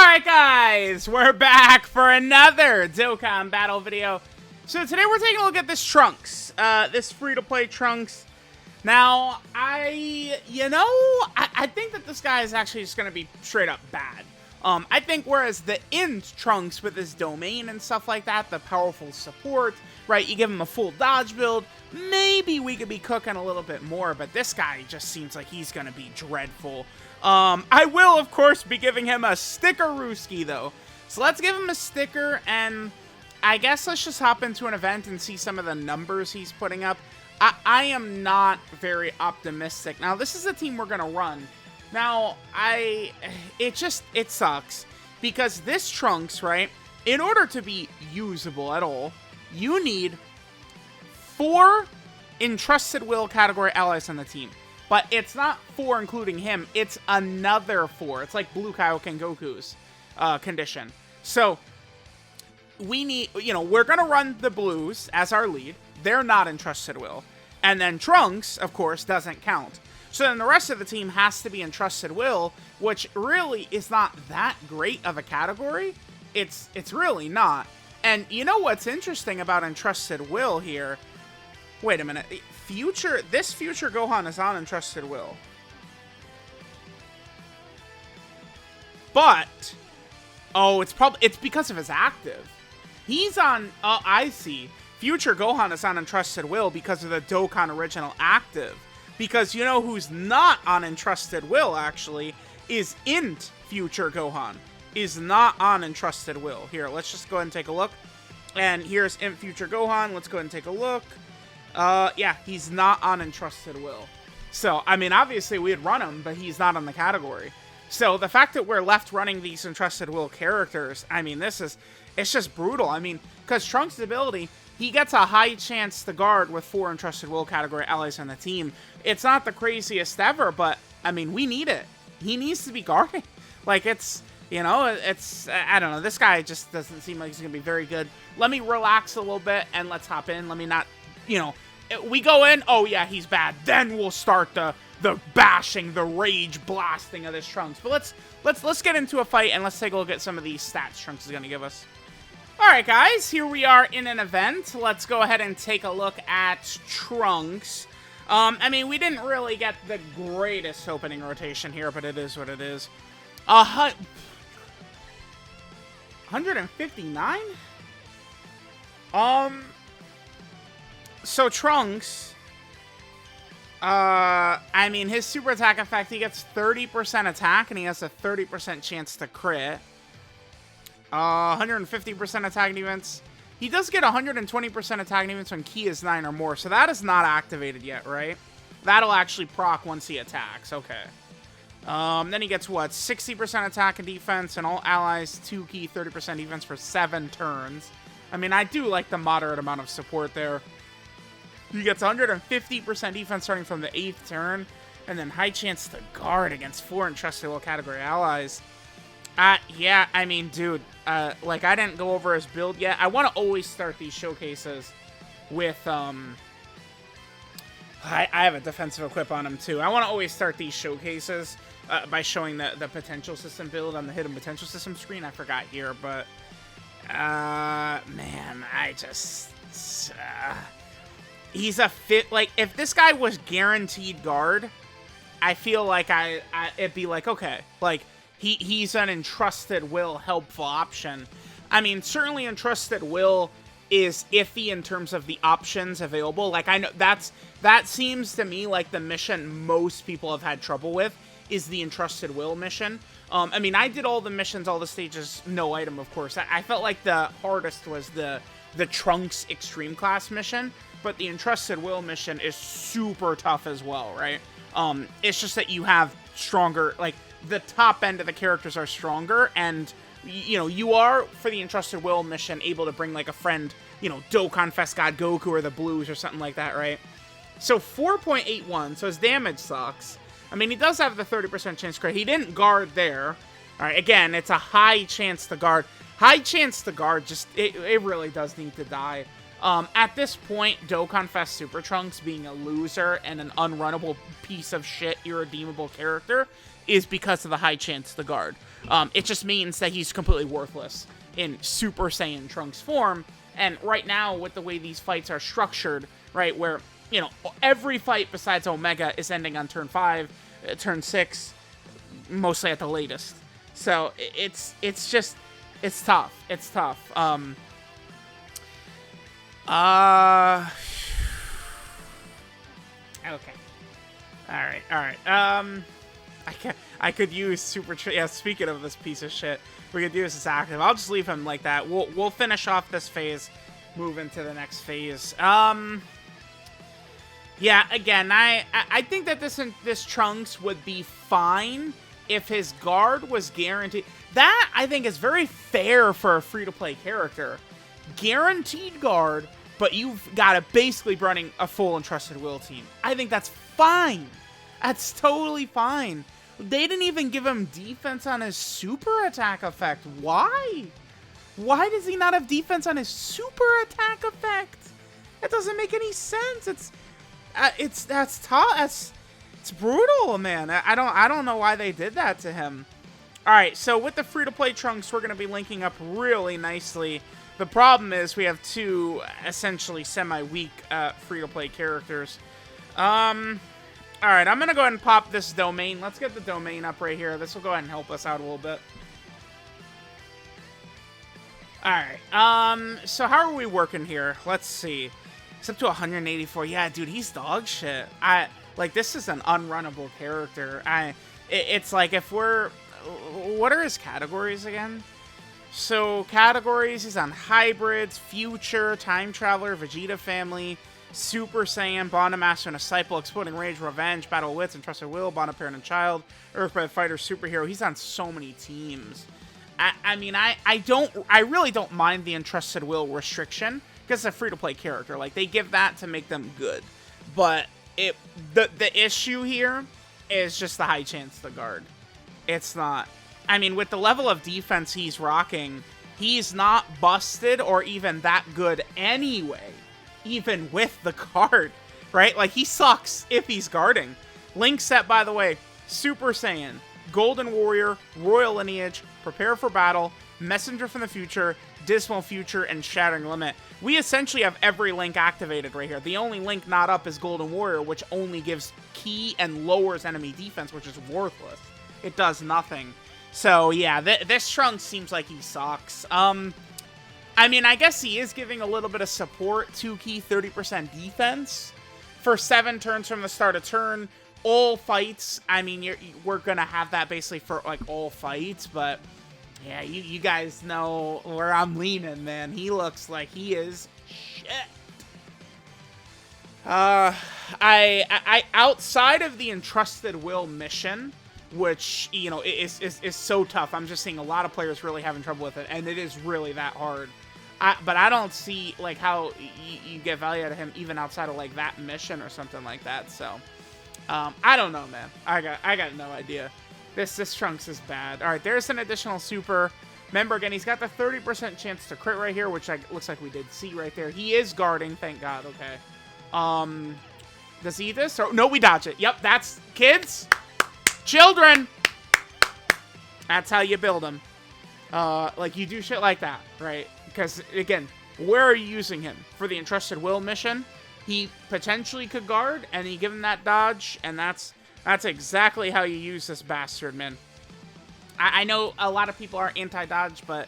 Alright guys, we're back for another Dokkan battle video. So today we're taking a look at this Trunks, this free-to-play Trunks. Now, I think that this guy is actually just going to be straight up bad. I think whereas the Int Trunks with his domain and stuff like that, the powerful support, right, you give him a full dodge build, maybe we could be cooking a little bit more, but this guy just seems like he's going to be dreadful. I will, of course, be giving him a sticker Rooski, though. So let's give him a sticker, and I guess let's just hop into an event and see some of the numbers he's putting up. I am not very optimistic. Now, this is the team we're going to run. Now, it sucks, because this Trunks, right, in order to be usable at all, you need 4 Entrusted Will category allies on the team. But it's not 4 including him, it's another 4. It's like Blue Kaioken Goku's condition. So, we need, we're going to run the Blues as our lead. They're not Entrusted Will. And then Trunks, of course, doesn't count. So then the rest of the team has to be Entrusted Will, which really is not that great of a category. It's really not. And you know what's interesting about Entrusted Will here? Wait a minute. This future Gohan is on Entrusted Will. But, it's because of his active. He's on, I see. Future Gohan is on Entrusted Will because of the Dokkan original active. Because you know who's not on Entrusted Will, actually, is Int Future Gohan. Is not on Entrusted Will. Here, let's just go ahead and take a look. And here's Int Future Gohan. Let's go ahead and take a look. Yeah, he's not on Entrusted Will. So, I mean, obviously we'd run him, but he's not on the category. So, the fact that we're left running these Entrusted Will characters, I mean, it's just brutal. I mean, because Trunks' ability, he gets a high chance to guard with 4 Entrusted Will category allies on the team. It's not the craziest ever, but, I mean, we need it. He needs to be guarding. Like, I don't know, this guy just doesn't seem like he's going to be very good. Let me relax a little bit, and let's hop in. Let me not, we go in, oh yeah, he's bad. Then we'll start the bashing, the rage blasting of this Trunks. But let's get into a fight, and let's take a look at some of these stats Trunks is going to give us. Alright guys, here we are in an event. Let's go ahead and take a look at Trunks. I mean, we didn't really get the greatest opening rotation here, but it is what it is. 159? So Trunks, I mean, his super attack effect, he gets 30% attack, and he has a 30% chance to crit. 150% attack defense. He does get 120% attack defense when Ki is 9 or more, so that is not activated yet, right? That'll actually proc once he attacks, okay. Then he gets, what, 60% attack and defense, and all allies 2 Ki, 30% defense for 7 turns. I mean, I do like the moderate amount of support there. He gets 150% defense starting from the 8th turn, and then high chance to guard against 4 Entrusted Will category allies. Yeah, I mean, dude, like, I didn't go over his build yet. I want to always start these showcases with, I have a defensive equip on him, too. I want to always start these showcases by showing the potential system build on the hidden potential system screen. I forgot here, but, man, I just, he's a fit, like, if this guy was guaranteed guard, I feel like it'd be like, okay, like, he's an Entrusted Will helpful option. I mean, certainly Entrusted Will is iffy in terms of the options available. Like, I know that seems to me like the mission most people have had trouble with is the Entrusted Will mission. I mean, I did all the missions, all the stages, no item, of course. I felt like the hardest was the Trunks Extreme Class mission, but the Entrusted Will mission is super tough as well, right? It's just that you have stronger, like, the top end of the characters are stronger, and, you are, for the Entrusted Will mission, able to bring, like, a friend, Dokkan Fest God Goku or the Blues or something like that, right? So 4.81, so his damage sucks. I mean, he does have the 30% chance crit. He didn't guard there. All right, again, it's a high chance to guard. High chance to guard, just, it really does need to die. At this point, Dokkan Fest Super Trunks being a loser and an unrunnable piece of shit, irredeemable character is because of the high chance to guard. It just means that he's completely worthless in Super Saiyan Trunks form. And right now, with the way these fights are structured, right, where, you know, every fight besides Omega is ending on turn 5, turn 6, mostly at the latest. So it's tough. It's tough. Okay. All right. I could use yeah, speaking of this piece of shit, we could use this active. I'll just leave him like that. We'll finish off this phase, move into the next phase. Yeah, again, I think that this Trunks would be fine if his guard was guaranteed. That, I think, is very fair for a free-to-play character. Guaranteed guard, but you've got to basically running a full Entrusted Will team. I think that's fine. That's totally fine. They didn't even give him defense on his super attack effect. Why? Why does he not have defense on his super attack effect? That doesn't make any sense. That's tough. It's brutal, man. I don't know why they did that to him. All right, so with the free-to-play Trunks, we're going to be linking up really nicely. The problem is we have two essentially semi-weak free-to-play characters. All right, I'm going to go ahead and pop this domain. Let's get the domain up right here. This will go ahead and help us out a little bit. All right, so how are we working here? Let's see. It's up to 184. Yeah, dude, he's dog shit. Like, this is an unrunnable character. It's like if we're... What are his categories again? So, categories, he's on Hybrids, Future, Time Traveler, Vegeta Family, Super Saiyan, Bond of Master and Disciple, Exploding Rage, Revenge, Battle of Wits, Entrusted Will, Bond of Parent and Child, Earthbred Fighter, Superhero. He's on so many teams. I mean, I really don't mind the Entrusted Will restriction, because it's a free-to-play character. Like, they give that to make them good. But the issue here is just the high chance to guard. It's not. I mean, with the level of defense he's rocking, he's not busted or even that good anyway, even with the guard, right? Like, he sucks if he's guarding. Link set, by the way, Super Saiyan, Golden Warrior, Royal Lineage, Prepare for Battle, Messenger from the Future, Dismal Future, and Shattering Limit. We essentially have every link activated right here. The only link not up is Golden Warrior, which only gives key and lowers enemy defense, which is worthless. It does nothing. So, yeah, this Trunks seems like he sucks. I mean, I guess he is giving a little bit of support, 2 key, 30% defense. For 7 turns from the start of turn, all fights, I mean, we're going to have that basically for, like, all fights, but, yeah, you guys know where I'm leaning, man. He looks like he is shit. Outside of the Entrusted Will mission, which, you know, is so tough. I'm just seeing a lot of players really having trouble with it, and it is really that hard. But I don't see, like, how you get value out of him even outside of, like, that mission or something like that. So, I don't know, man. I got no idea. This Trunks is bad. All right, there's an additional super. Remember, again, he's got the 30% chance to crit right here, which looks like we did see right there. He is guarding, thank God. Okay. Does he eat this? Or, no, we dodge it. Yep, that's kids. Children! That's how you build them. Like, you do shit like that, right? Because, again, where are you using him? For the Entrusted Will mission, he potentially could guard, and you give him that dodge, and that's exactly how you use this bastard, man. I know a lot of people are anti-dodge, but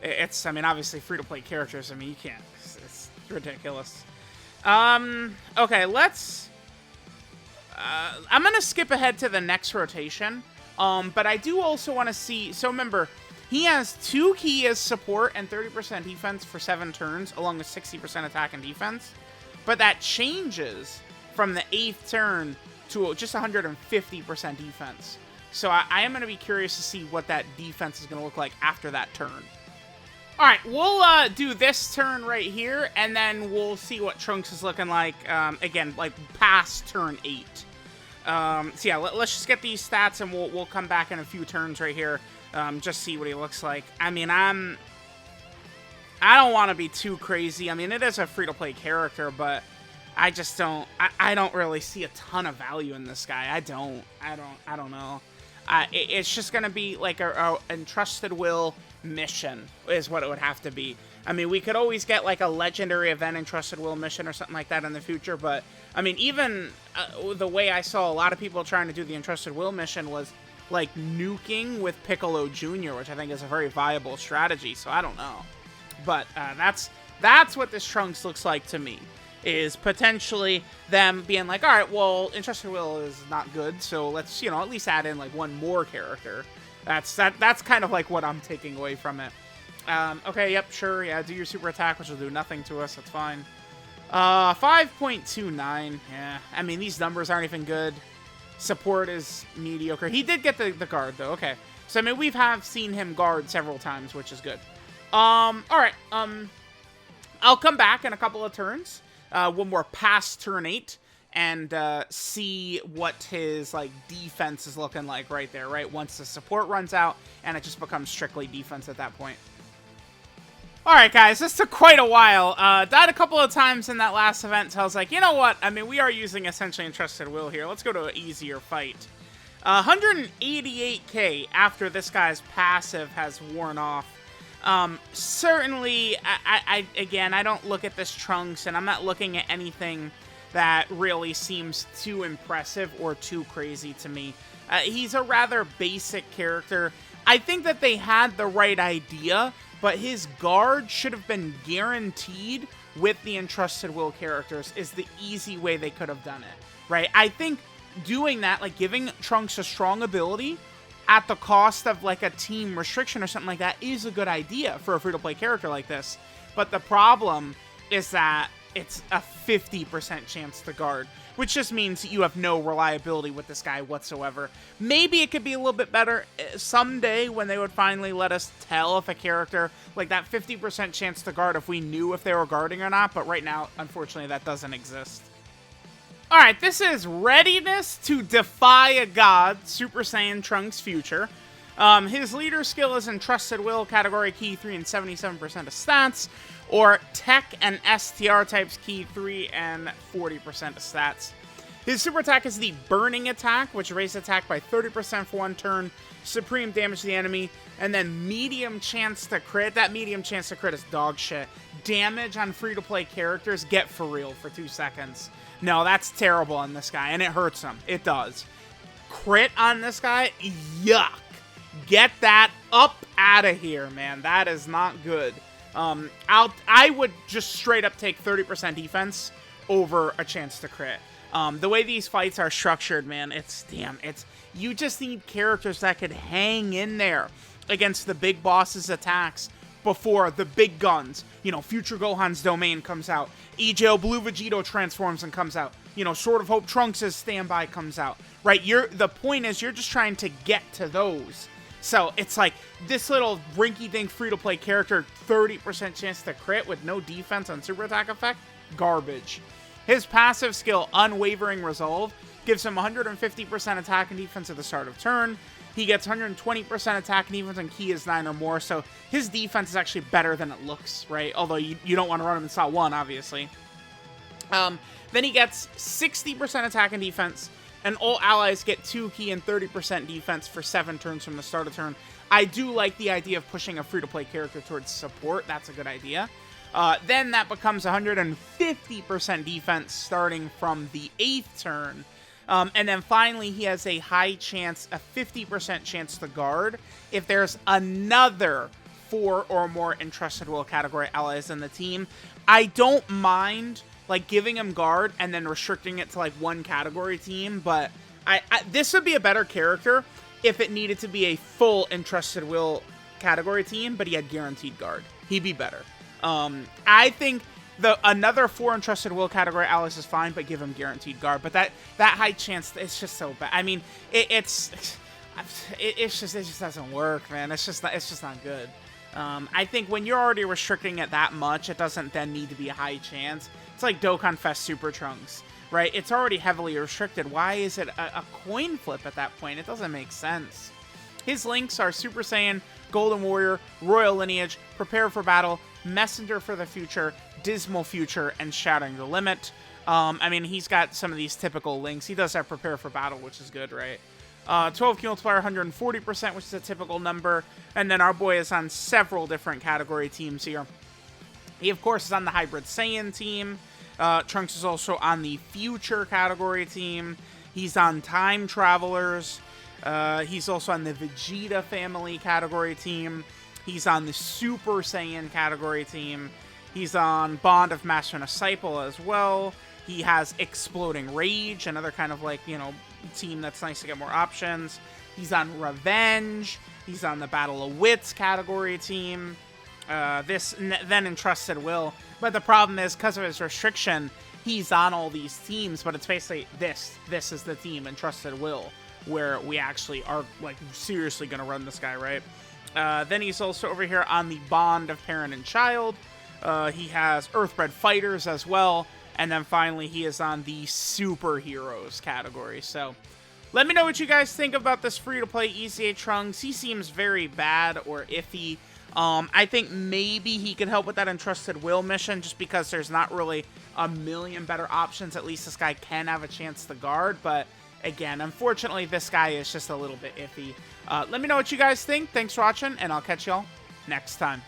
it's, I mean, obviously free-to-play characters. I mean, you can't. It's ridiculous. Okay, let's... I'm going to skip ahead to the next rotation, but I do also want to see... So remember, he has 2 key as support and 30% defense for 7 turns, along with 60% attack and defense. But that changes from the 8th turn to just 150% defense. So I am going to be curious to see what that defense is going to look like after that turn. Alright, we'll do this turn right here, and then we'll see what Trunks is looking like, again, like, past turn 8. So yeah, let's just get these stats, and we'll come back in a few turns right here, just see what he looks like. I mean, I don't want to be too crazy. I mean, it is a free-to-play character, but I just don't, I don't really see a ton of value in this guy. I don't know. It's just going to be like a Entrusted Will mission is what it would have to be. I mean, we could always get like a legendary event Entrusted Will mission or something like that in the future, but I mean, even the way I saw a lot of people trying to do the Entrusted Will mission was like nuking with Piccolo Jr., which I think is a very viable strategy, so I don't know. But that's what this Trunks looks like to me, is potentially them being like, all right, well, Entrusted Will is not good, so let's, you know, at least add in like one more character. That's kind of like what I'm taking away from it. Okay, yep, sure, yeah, do your super attack, which will do nothing to us, that's fine. 5.29, yeah, I mean, these numbers aren't even good. Support is mediocre. He did get the guard, though, okay. So, I mean, we have seen him guard several times, which is good. Alright, I'll come back in a couple of turns, when we're past turn 8, and, see what his, like, defense is looking like right there, right? Once the support runs out, and it just becomes strictly defense at that point. Alright, guys, this took quite a while. Died a couple of times in that last event, so I was like, you know what? I mean, we are using essentially Entrusted Will here. Let's go to an easier fight. 188k after this guy's passive has worn off. Certainly, again, I don't look at this Trunks, and I'm not looking at anything that really seems too impressive or too crazy to me. He's a rather basic character. I think that they had the right idea, but his guard should have been guaranteed with the Entrusted Will characters is the easy way they could have done it, right? I think doing that, like giving Trunks a strong ability at the cost of like a team restriction or something like that is a good idea for a free-to-play character like this. But the problem is that it's a 50% chance to guard, which just means you have no reliability with this guy whatsoever. Maybe it could be a little bit better someday when they would finally let us tell if a character, like that 50% chance to guard, if we knew if they were guarding or not, but right now, unfortunately, that doesn't exist. Alright, this is Readiness to Defy a God, Super Saiyan Trunks Future. His leader skill is Entrusted Will, category key 3 and 77% of stats, or Tech and STR types key 3 and 40% of stats. His super attack is the Burning Attack, which raises attack by 30% for one turn, supreme damage to the enemy, and then medium chance to crit. That medium chance to crit is dog shit. Damage on free-to-play characters, get for real for 2 seconds. No, that's terrible on this guy, and it hurts him. It does. Crit on this guy, yuck. Get that up out of here, man. That is not good. I would just straight up take 30% defense over a chance to crit. The way these fights are structured, man, you just need characters that could hang in there against the big boss's attacks before the big guns. You know, Future Gohan's Domain comes out. EJO Blue Vegito transforms and comes out. You know, Sword of Hope Trunks' Standby comes out. Right? The point is, you're just trying to get to those. So, it's like, this little rinky-dink free-to-play character, 30% chance to crit with no defense on super attack effect? Garbage. His passive skill, Unwavering Resolve, gives him 150% attack and defense at the start of turn. He gets 120% attack and defense on key is 9 or more, so his defense is actually better than it looks, right? Although you don't want to run him in slot 1, obviously. Then he gets 60% attack and defense, and all allies get 2 key and 30% defense for 7 turns from the start of turn. I do like the idea of pushing a free-to-play character towards support. That's a good idea. Then that becomes 150% defense starting from the 8th turn. And then finally, he has a high chance, a 50% chance to guard if there's another 4 or more Entrusted Will category allies in the team. I don't mind like giving him guard and then restricting it to like one category team, but this would be a better character if it needed to be a full Entrusted Will category team, but he had guaranteed guard. He'd be better. I think another 4 Entrusted Will category allies is fine, but give him guaranteed guard. But that high chance, it's just so bad. I mean, it just doesn't work, man. It's just not good. I think when you're already restricting it that much, it doesn't then need to be a high chance. It's like Dokkan Fest Super Trunks, right? It's already heavily restricted. Why is it a coin flip at that point? It doesn't make sense. His links are Super Saiyan, Golden Warrior, Royal Lineage, Prepare for Battle, Messenger for the Future, Dismal Future, and Shattering the Limit. I mean, he's got some of these typical links. He does have Prepare for Battle, which is good, right? 12 key multiplier, 140%, which is a typical number. And then our boy is on several different category teams here. He, of course, is on the Hybrid Saiyan team. Trunks is also on the Future category team. He's on Time Travelers. He's also on the Vegeta family category team. He's on the Super Saiyan category team. He's on Bond of Master and Disciple as well. He has Exploding Rage, another kind of like, you know, team that's nice to get more options. He's on Revenge. He's on the Battle of Wits category team. Then Entrusted Will. But the problem is, because of his restriction, he's on all these teams, but it's basically this is the team, Entrusted Will, where we actually are, like, seriously gonna run this guy, right? Then he's also over here on the Bond of Parent and Child. He has Earthbred Fighters as well. And then finally, he is on the Superheroes category. So, let me know what you guys think about this free-to-play EZA Trunks. He seems very bad or iffy. I think maybe he could help with that Entrusted Will mission, just because there's not really a million better options. At least this guy can have a chance to guard, but again, unfortunately, this guy is just a little bit iffy. Let me know what you guys think. Thanks for watching, and I'll catch y'all next time.